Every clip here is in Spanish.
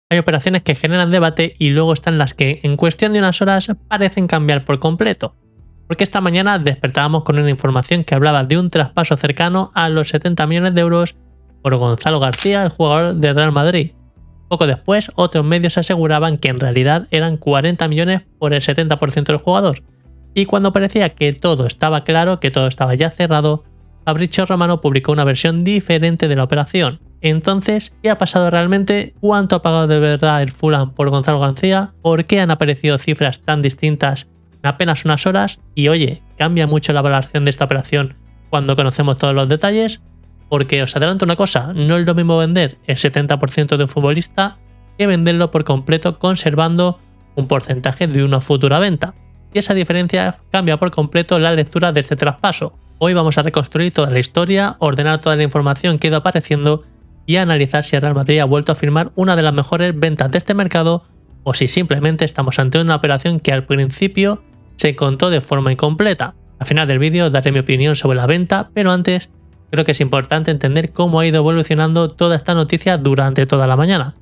Hay operaciones que generan debate y luego están las que, en cuestión de unas horas, parecen cambiar por completo. Porque esta mañana despertábamos con una información que hablaba de un traspaso cercano a los 70 millones de euros por Gonzalo García, el jugador de Real Madrid. Poco después, otros medios aseguraban que en realidad eran 40 millones por el 70% del jugador. Y cuando parecía que todo estaba claro, que todo estaba ya cerrado, Fabrizio Romano publicó una versión diferente de la operación. Entonces, ¿qué ha pasado realmente? ¿Cuánto ha pagado de verdad el Fulham por Gonzalo García? ¿Por qué han aparecido cifras tan distintas en apenas unas horas? Y oye, ¿cambia mucho la valoración de esta operación cuando conocemos todos los detalles? Porque os adelanto una cosa, no es lo mismo vender el 70% de un futbolista que venderlo por completo conservando un porcentaje de una futura venta. Y esa diferencia cambia por completo la lectura de este traspaso. Hoy vamos a reconstruir toda la historia, ordenar toda la información que ha ido apareciendo y analizar si el Real Madrid ha vuelto a firmar una de las mejores ventas de este mercado o si simplemente estamos ante una operación que al principio se contó de forma incompleta. Al final del vídeo daré mi opinión sobre la venta, pero antes creo que es importante entender cómo ha ido evolucionando toda esta noticia durante toda la mañana,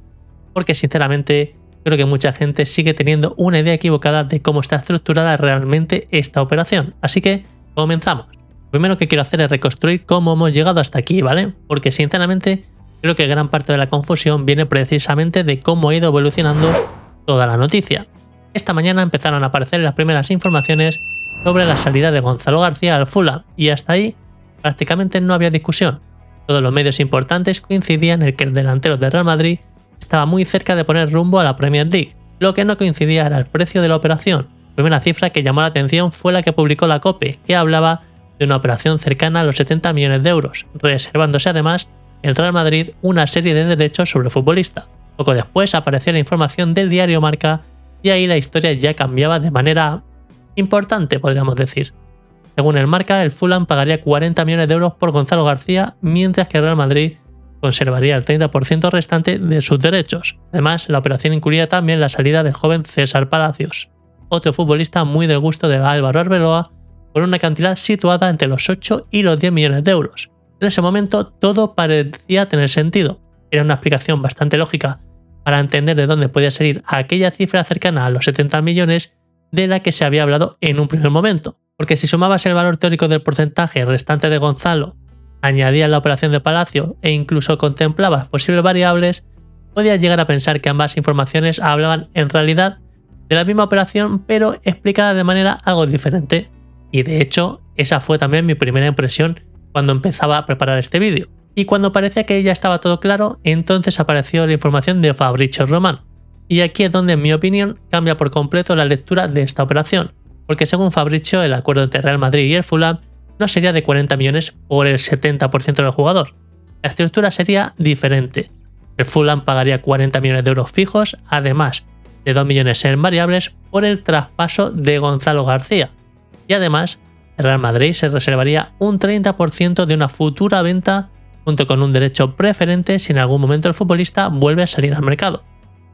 porque sinceramente creo que mucha gente sigue teniendo una idea equivocada de cómo está estructurada realmente esta operación. Así que comenzamos. Lo primero que quiero hacer es reconstruir cómo hemos llegado hasta aquí, ¿vale? Porque sinceramente creo que gran parte de la confusión viene precisamente de cómo ha ido evolucionando toda la noticia. Esta mañana empezaron a aparecer las primeras informaciones sobre la salida de Gonzalo García al Fulham y hasta ahí prácticamente no había discusión. Todos los medios importantes coincidían en que el delantero de Real Madrid estaba muy cerca de poner rumbo a la Premier League. Lo que no coincidía era el precio de la operación. La primera cifra que llamó la atención fue la que publicó la COPE, que hablaba de una operación cercana a los 70 millones de euros, reservándose además el Real Madrid una serie de derechos sobre el futbolista. Poco después apareció la información del diario Marca y ahí la historia ya cambiaba de manera importante, podríamos decir. Según el Marca, el Fulham pagaría 40 millones de euros por Gonzalo García, mientras que el Real Madrid conservaría el 30% restante de sus derechos. Además, la operación incluía también la salida del joven César Palacios, otro futbolista muy del gusto de Álvaro Arbeloa, por una cantidad situada entre los 8 y los 10 millones de euros. En ese momento todo parecía tener sentido. Era una explicación bastante lógica para entender de dónde podía salir aquella cifra cercana a los 70 millones de la que se había hablado en un primer momento. Porque si sumabas el valor teórico del porcentaje restante de Gonzalo, añadías la operación de Palacio e incluso contemplabas posibles variables, podías llegar a pensar que ambas informaciones hablaban en realidad de la misma operación pero explicada de manera algo diferente. Y de hecho, esa fue también mi primera impresión cuando empezaba a preparar este vídeo. Y cuando parecía que ya estaba todo claro, entonces apareció la información de Fabrizio Romano. Y aquí es donde, en mi opinión, cambia por completo la lectura de esta operación. Porque según Fabrizio, el acuerdo entre Real Madrid y el Fulham no sería de 40 millones por el 70% del jugador. La estructura sería diferente. El Fulham pagaría 40 millones de euros fijos, además de 2 millones en variables por el traspaso de Gonzalo García. Y además, el Real Madrid se reservaría un 30% de una futura venta junto con un derecho preferente si en algún momento el futbolista vuelve a salir al mercado.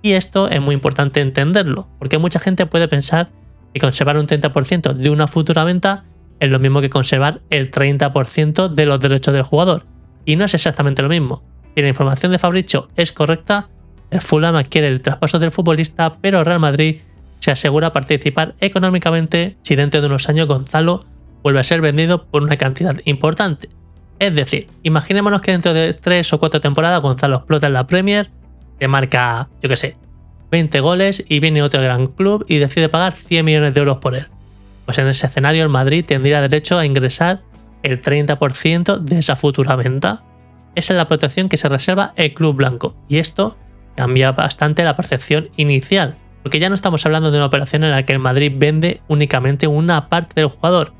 Y esto es muy importante entenderlo, porque mucha gente puede pensar que conservar un 30% de una futura venta es lo mismo que conservar el 30% de los derechos del jugador. Y no es exactamente lo mismo. Si la información de Fabrizio es correcta, el Fulham adquiere el traspaso del futbolista, pero Real Madrid se asegura participar económicamente si dentro de unos años Gonzalo vuelve a ser vendido por una cantidad importante. Es decir, imaginémonos que dentro de 3 o 4 temporadas Gonzalo explota en la Premier, te marca, yo que sé, 20 goles y viene otro gran club y decide pagar 100 millones de euros por él. Pues en ese escenario el Madrid tendría derecho a ingresar el 30% de esa futura venta. Esa es la protección que se reserva el club blanco y esto cambia bastante la percepción inicial, porque ya no estamos hablando de una operación en la que el Madrid vende únicamente una parte del jugador.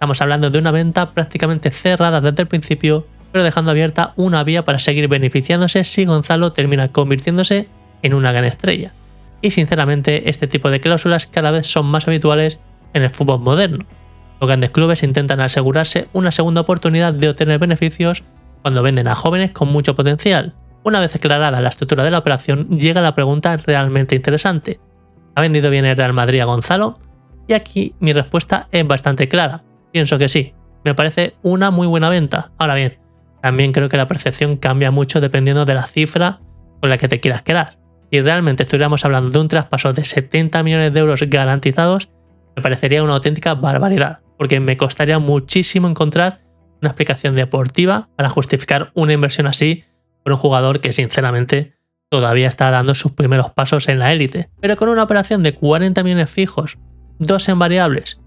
Estamos hablando de una venta prácticamente cerrada desde el principio, pero dejando abierta una vía para seguir beneficiándose si Gonzalo termina convirtiéndose en una gran estrella. Y sinceramente este tipo de cláusulas cada vez son más habituales en el fútbol moderno. Los grandes clubes intentan asegurarse una segunda oportunidad de obtener beneficios cuando venden a jóvenes con mucho potencial. Una vez aclarada la estructura de la operación, llega la pregunta realmente interesante. ¿Ha vendido bien el Real Madrid a Gonzalo? Y aquí mi respuesta es bastante clara. Pienso que sí. Me parece una muy buena venta. Ahora bien, también creo que la percepción cambia mucho dependiendo de la cifra con la que te quieras quedar. Si realmente estuviéramos hablando de un traspaso de 70 millones de euros garantizados, me parecería una auténtica barbaridad, porque me costaría muchísimo encontrar una explicación deportiva para justificar una inversión así por un jugador que sinceramente todavía está dando sus primeros pasos en la élite. Pero con una operación de 40 millones fijos, 2 en variables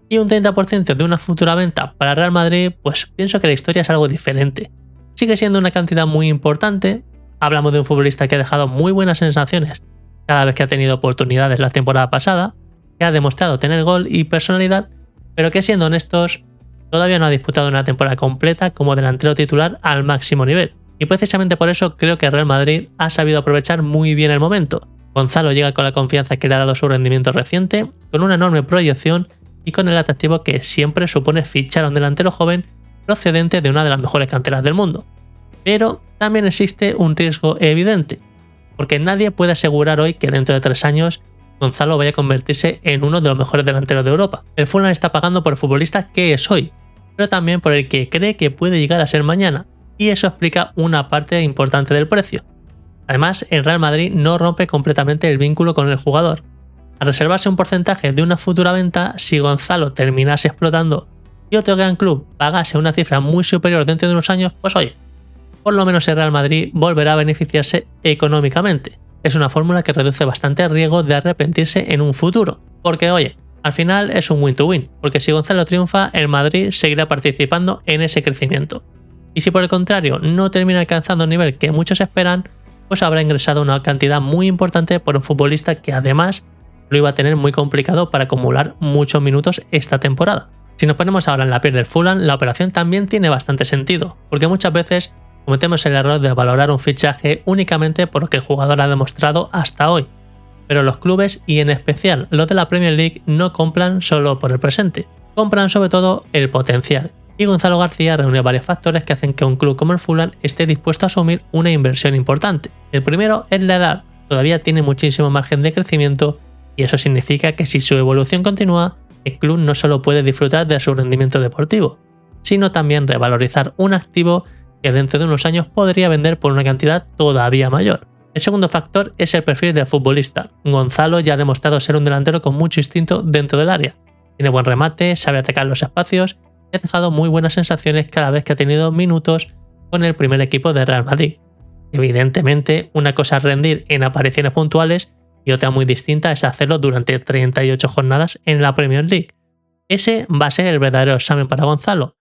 y un 30% de una futura venta para Real Madrid, pues pienso que la historia es algo diferente. Sigue siendo una cantidad muy importante, hablamos de un futbolista que ha dejado muy buenas sensaciones cada vez que ha tenido oportunidades la temporada pasada, que ha demostrado tener gol y personalidad, pero que siendo honestos, todavía no ha disputado una temporada completa como delantero titular al máximo nivel. Y precisamente por eso creo que Real Madrid ha sabido aprovechar muy bien el momento. Gonzalo llega con la confianza que le ha dado su rendimiento reciente, con una enorme proyección y con el atractivo que siempre supone fichar a un delantero joven procedente de una de las mejores canteras del mundo. Pero también existe un riesgo evidente, porque nadie puede asegurar hoy que dentro de 3 años Gonzalo vaya a convertirse en uno de los mejores delanteros de Europa. El Fulham está pagando por el futbolista que es hoy, pero también por el que cree que puede llegar a ser mañana, y eso explica una parte importante del precio. Además, el Real Madrid no rompe completamente el vínculo con el jugador. Al reservarse un porcentaje de una futura venta, si Gonzalo terminase explotando y otro gran club pagase una cifra muy superior dentro de unos años, pues oye, por lo menos el Real Madrid volverá a beneficiarse económicamente. Es una fórmula que reduce bastante el riesgo de arrepentirse en un futuro, porque oye, al final es un win-to-win, porque si Gonzalo triunfa, el Madrid seguirá participando en ese crecimiento. Y si por el contrario no termina alcanzando el nivel que muchos esperan, pues habrá ingresado una cantidad muy importante por un futbolista que además lo iba a tener muy complicado para acumular muchos minutos esta temporada. Si nos ponemos ahora en la piel del Fulham, la operación también tiene bastante sentido, porque muchas veces cometemos el error de valorar un fichaje únicamente por lo que el jugador ha demostrado hasta hoy. Pero los clubes, y en especial los de la Premier League, no compran solo por el presente, compran sobre todo el potencial. Y Gonzalo García reúne varios factores que hacen que un club como el Fulham esté dispuesto a asumir una inversión importante. El primero es la edad, todavía tiene muchísimo margen de crecimiento y eso significa que si su evolución continúa, el club no solo puede disfrutar de su rendimiento deportivo, sino también revalorizar un activo que dentro de unos años podría vender por una cantidad todavía mayor. El segundo factor es el perfil del futbolista. Gonzalo ya ha demostrado ser un delantero con mucho instinto dentro del área. Tiene buen remate, sabe atacar los espacios y ha dejado muy buenas sensaciones cada vez que ha tenido minutos con el primer equipo de Real Madrid. Evidentemente, una cosa es rendir en apariciones puntuales y otra muy distinta es hacerlo durante 38 jornadas en la Premier League. Ese va a ser el verdadero examen para Gonzalo,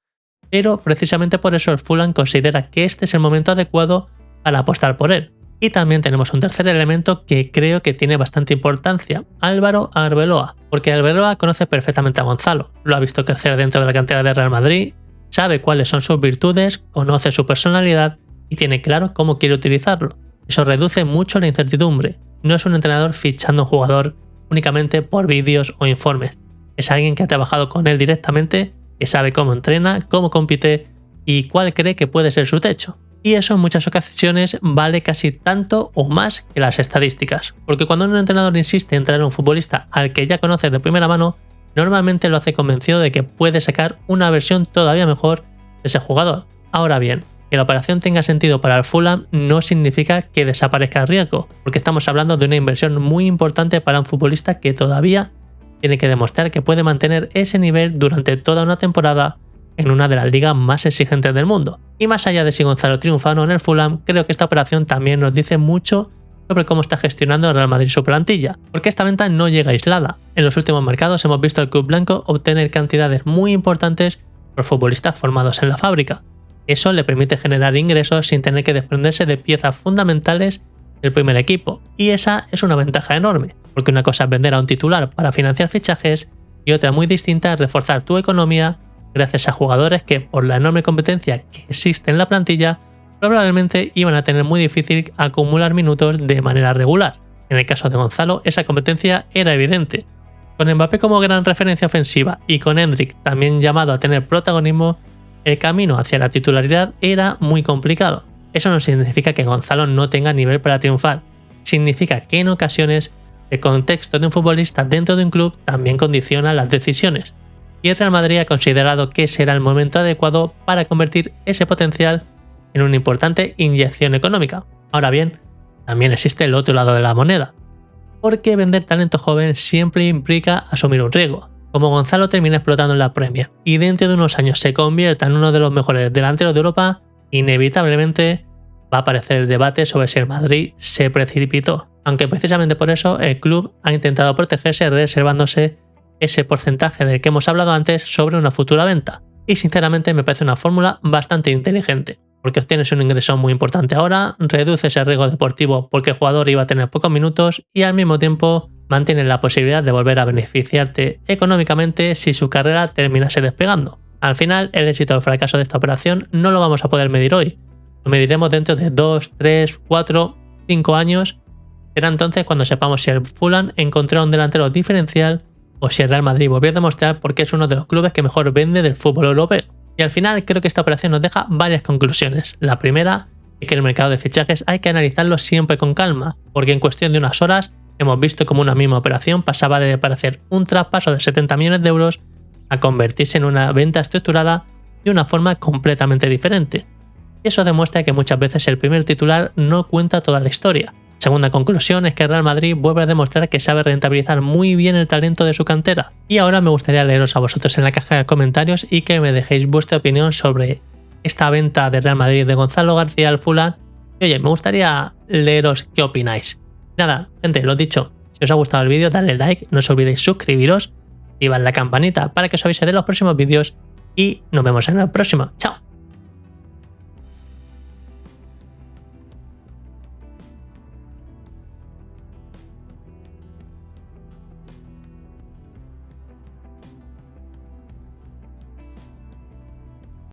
pero precisamente por eso el Fulham considera que este es el momento adecuado para apostar por él. Y también tenemos un tercer elemento que creo que tiene bastante importancia, Álvaro Arbeloa, porque Arbeloa conoce perfectamente a Gonzalo, lo ha visto crecer dentro de la cantera de Real Madrid, sabe cuáles son sus virtudes, conoce su personalidad y tiene claro cómo quiere utilizarlo. Eso reduce mucho la incertidumbre. No es un entrenador fichando a un jugador únicamente por vídeos o informes. Es alguien que ha trabajado con él directamente, que sabe cómo entrena, cómo compite y cuál cree que puede ser su techo. Y eso en muchas ocasiones vale casi tanto o más que las estadísticas. Porque cuando un entrenador insiste en traer a un futbolista al que ya conoce de primera mano, normalmente lo hace convencido de que puede sacar una versión todavía mejor de ese jugador. Ahora bien, que la operación tenga sentido para el Fulham no significa que desaparezca el riesgo, porque estamos hablando de una inversión muy importante para un futbolista que todavía tiene que demostrar que puede mantener ese nivel durante toda una temporada en una de las ligas más exigentes del mundo. Y más allá de si Gonzalo triunfa o no en el Fulham, creo que esta operación también nos dice mucho sobre cómo está gestionando el Real Madrid su plantilla, porque esta venta no llega aislada. En los últimos mercados hemos visto al club blanco obtener cantidades muy importantes por futbolistas formados en la fábrica. Eso le permite generar ingresos sin tener que desprenderse de piezas fundamentales del primer equipo, y esa es una ventaja enorme, porque una cosa es vender a un titular para financiar fichajes y otra muy distinta es reforzar tu economía gracias a jugadores que, por la enorme competencia que existe en la plantilla, probablemente iban a tener muy difícil acumular minutos de manera regular. En el caso de Gonzalo, esa competencia era evidente. Con Mbappé como gran referencia ofensiva y con Endrick también llamado a tener protagonismo, el camino hacia la titularidad era muy complicado. Eso no significa que Gonzalo no tenga nivel para triunfar. Significa que en ocasiones el contexto de un futbolista dentro de un club también condiciona las decisiones. Y el Real Madrid ha considerado que será el momento adecuado para convertir ese potencial en una importante inyección económica. Ahora bien, también existe el otro lado de la moneda, porque vender talento joven siempre implica asumir un riesgo. Como Gonzalo termina explotando en la Premier y dentro de unos años se convierta en uno de los mejores delanteros de Europa, inevitablemente va a aparecer el debate sobre si el Madrid se precipitó, aunque precisamente por eso el club ha intentado protegerse reservándose ese porcentaje del que hemos hablado antes sobre una futura venta. Y sinceramente me parece una fórmula bastante inteligente, porque obtienes un ingreso muy importante ahora, reduces el riesgo deportivo porque el jugador iba a tener pocos minutos y al mismo tiempo mantienes la posibilidad de volver a beneficiarte económicamente si su carrera terminase despegando. Al final, el éxito o el fracaso de esta operación no lo vamos a poder medir hoy. Lo mediremos dentro de 2, 3, 4, 5 años. Será entonces cuando sepamos si el Fulham encontró un delantero diferencial o si el Real Madrid volvió a demostrar por qué es uno de los clubes que mejor vende del fútbol europeo. Y al final creo que esta operación nos deja varias conclusiones. La primera es que el mercado de fichajes hay que analizarlo siempre con calma, porque en cuestión de unas horas hemos visto cómo una misma operación pasaba de parecer un traspaso de 70 millones de euros a convertirse en una venta estructurada de una forma completamente diferente. Y eso demuestra que muchas veces el primer titular no cuenta toda la historia. Segunda conclusión es que el Real Madrid vuelve a demostrar que sabe rentabilizar muy bien el talento de su cantera. Y ahora me gustaría leeros a vosotros en la caja de comentarios y que me dejéis vuestra opinión sobre esta venta de Real Madrid de Gonzalo García al Fulham. Y oye, me gustaría leeros qué opináis. Nada, gente, lo dicho, si os ha gustado el vídeo, dadle like, no os olvidéis suscribiros, activad la campanita para que os avise de los próximos vídeos y nos vemos en el próximo. ¡Chao!